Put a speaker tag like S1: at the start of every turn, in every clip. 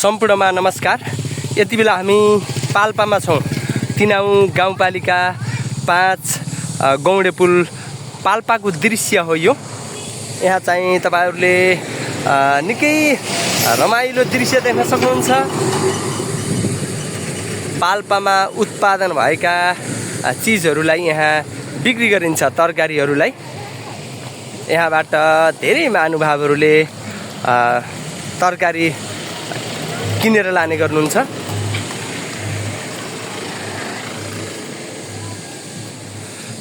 S1: सम्पूर्णमा नमस्कार। यति बेला हामी पाल्पामा छौँ। तिनाउ गाउँपालिका 5 गौडे पुल पाल्पाको दृश्य हो यो। यहाँ चाहिँ तपाईहरुले निकै रमाइलो दृश्य देख्न सक्नुहुन्छ। पाल्पामा उत्पादन भएका चीजहरूलाई यहाँ बिक्री गरिन्छ। तरकारीहरूलाई यहाँबाट धेरै महानुभावहरूले तरकारी किनेर लाने गर्नुहुन्छ।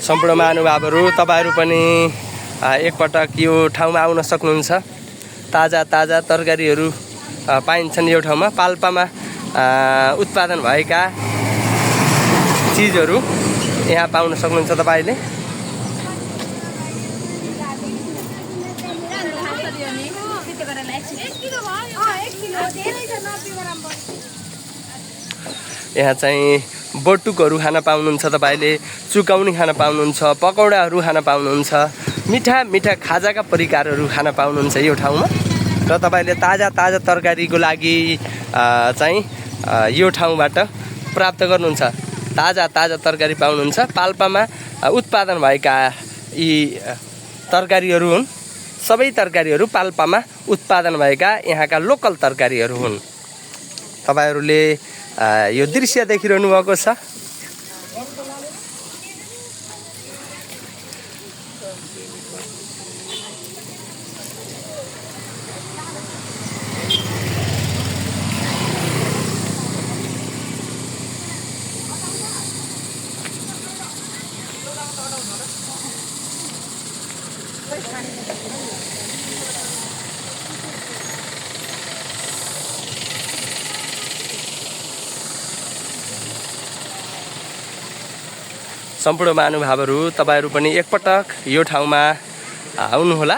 S1: सम्पूर्ण महानुभावहरू तपाईहरु पनि एकपटक यो ठाउँमा आउन सक्नुहुन्छ। ताजा ताजा तरकारीहरू पाइन्छन् यो ठाउँमा। पाल्पामा उत्पादन भएका चीजहरू यहाँ पाउन सक्नुहुन्छ तपाईले। यहाँ चाहिँ बटुकहरू खान पाउनुहुन्छ तपाईले, चुकाउनी खान पाउनुहुन्छ, पकौडाहरू खान पाउनुहुन्छ, मिठा मिठा खाजाका परिकारहरू खान पाउनुहुन्छ यो ठाउँमा। र तपाईले ताजा ताजा तरकारीको लागि चाहिँ यो ठाउँबाट प्राप्त गर्नुहुन्छ। ताजा ताजा तरकारी पाउनुहुन्छ। पाल्पामा उत्पादन भएका यी तरकारीहरू हुन्। सबै तरकारीहरू पाल्पामा उत्पादन भएका यहाँका लोकल तरकारीहरू हुन्। तपाईहरुले यो दृश्य देखिरहनु भएको छ। सम्पूर्ण महानुभावहरू तपाईहरु पनि एकपटक यो ठाउँमा आउनुहोला।